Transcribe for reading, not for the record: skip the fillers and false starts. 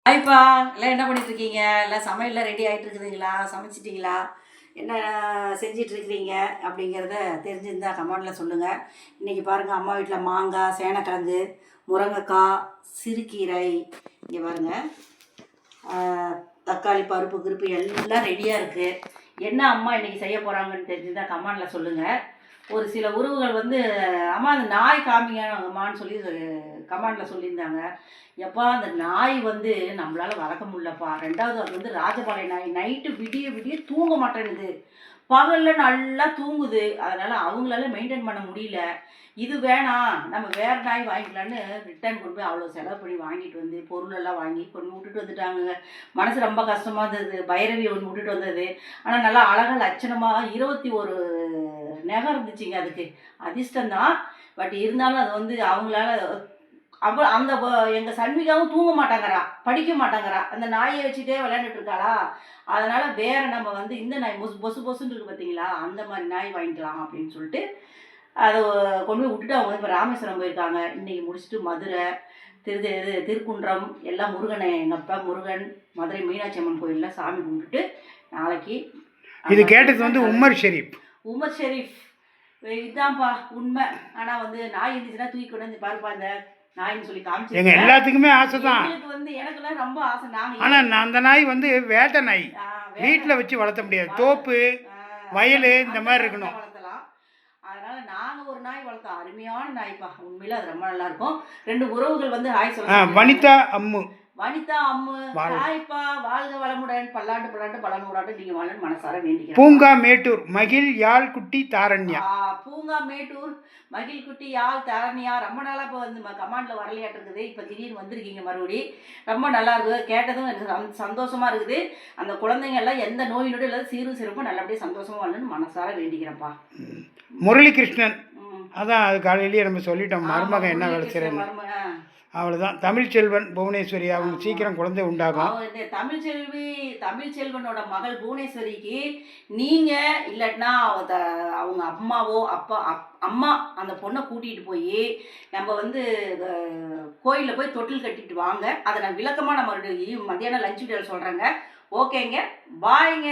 ஹாய்ப்பா, எல்லாம் என்ன பண்ணிட்டுருக்கீங்க? எல்லாம் சமையலில் ரெடி ஆகிட்டு இருக்குதுங்களா? சமைச்சிட்டிங்களா? என்ன செஞ்சிட்ருக்கிறீங்க அப்படிங்கிறத தெரிஞ்சிருந்தா கமெண்டில் சொல்லுங்கள். இன்றைக்கி பாருங்கள், அம்மா வீட்டில் மாங்காய், சேனக்கிழங்கு, முருங்கைக்காய், சிறுகீரை, இங்கே பாருங்கள் தக்காளி, பருப்பு கிருப்பு எல்லாம் ரெடியாக இருக்குது. என்ன அம்மா இன்றைக்கி செய்ய போகிறாங்கன்னு தெரிஞ்சிருந்தால் கமெண்டில் சொல்லுங்கள். ஒரு சில உறவுகள் வந்து அம்மா அந்த நாய் காமிங்கம்மான்னு சொல்லி கமெண்டில் சொல்லியிருந்தாங்க. எப்பா அந்த நாய் வந்து நம்மளால் வளர்க்க முடியலப்பா. ரெண்டாவது அது வந்து ராஜபாளைய நாய். நைட்டு விடிய விடிய தூங்க மாட்டேங்குது, பகலில் நல்லா தூங்குது. அதனால் அவங்களால மெயின்டைன் பண்ண முடியல. இது வேணாம், நம்ம வேறு நாய் வாங்கிக்கலான்னு ரிட்டர்ன் கொண்டு போய் அவ்வளோ செலவு பண்ணி வாங்கிட்டு வந்து பொருளெல்லாம் வாங்கி கொண்டு விட்டுட்டு வந்துட்டாங்க. மனசு ரொம்ப கஷ்டமாக இருந்தது. பைரவி ஒன்று விட்டுட்டு வந்தது. ஆனால் நல்லா அழகாக லட்சணமாக 21 நகை இருந்துச்சுங்க. அதுக்கு அதிர்ஷ்டம்தான். பட் இருந்தாலும் அது வந்து அவங்களால அந்த எங்கள் சண்மிகாவும் தூங்க மாட்டாங்கிறா, படிக்க மாட்டாங்கிறா. அந்த நாயை வச்சுட்டே விளையாண்டுட்டு இருக்காளா. அதனால் வேறு நம்ம வந்து இந்த நாய் பொசு பொசுன்னு இருக்குது பார்த்தீங்களா, அந்த மாதிரி நாய் வாங்கிக்கலாம் அப்படின்னு சொல்லிட்டு அதை கொண்டு போய் விட்டுட்டு அவங்க இப்போ ராமேஸ்வரம் போயிருக்காங்க. இன்றைக்கி முடிச்சுட்டு மதுரை, திருக்குன்றம் எல்லாம் முருகனை, எங்கள் அப்பா முருகன், மதுரை மீனாட்சி அம்மன் கோயிலில் சாமி கும்பிட்டுட்டு நாளைக்கு. இது கேட்டது வந்து உமர் ஷெரீஃப் இதுதான்ப்பா உண்மை. ஆனால் வந்து நாய் இருந்துச்சுன்னா தூக்கி கொண்டு வந்து பாருப்பா இந்த நாயின்னு சொல்லி காமிச்சு. எங்க எல்லாத்துக்குமே ஆசை தான். எனக்கு வந்து எனக்குலாம் ரொம்ப ஆசை. நாங்கள் ஆனால் அந்த நாய் வந்து வேட்டை நாய், வீட்டில் வச்சு வளர்த்த முடியாது. தோப்பு, வயல் இந்த மாதிரி இருக்கணும். வளர்த்தலாம். அதனால நாங்கள் ஒரு நாய் வளர்த்தோம். அருமையான நாய்ப்பா, உண்மையில அது ரொம்ப நல்லா இருக்கும். 2 உறவுகள் வந்து ஹாய் சொல்லுவாங்க. வனிதா அம்மு ஹாய்ப்பா, வாழ்க வளமுடன், பல்லாண்டு பல நூறாண்டு நீங்க வாழன்னு மனசார வேண்டிக்கிறேன். பூங்கா மேட்டூர் மகிழ் யாழ் குட்டி தாரண்யா. பூங்கா மேட்டூர் மகிழ் குட்டி யாழ் தாரண்யா. ரொம்ப நாளா இப்போ வந்து கமாண்ட்ல வரலையாட்டு இருக்குது. இப்போ திடீர்னு வந்திருக்கீங்க மறுபடி. ரொம்ப நல்லா இருக்குது. கேட்டதும் எனக்கு சந்தோஷமா இருக்குது. அந்த குழந்தைங்க எல்லாம் எந்த நோய் நொடி இல்லாத சீரும் சிறப்பும் நல்லபடியாக சந்தோஷமா வாழணும்னு மனசார வேண்டிக்கிறேன்ப்பா. முரளிகிருஷ்ணன், அதான் அது காலையிலேயே நம்ம சொல்லிட்டோம். மருமகன் என்ன வேலை செய்யறேன், அவ்வளோதான். தமிழ்ச்செல்வன் புவனேஸ்வரி, அவங்க சீக்கிரம் குழந்தை உண்டாகும். தமிழ்ச்செல்வனோட மகள் புவனேஸ்வரிக்கு நீங்கள் இல்லாட்டினா அவங்க அம்மாவோ அம்மா அந்த பொண்ணை கூட்டிகிட்டு போய் நம்ம வந்து கோயிலில் போய் தொட்டில் கட்டிட்டு வாங்க. அதை நான் விளக்கமாக நம்ம மத்தியானம் லஞ்ச் வீடியோவில் சொல்கிறேங்க. ஓகேங்க, பாய்ங்க.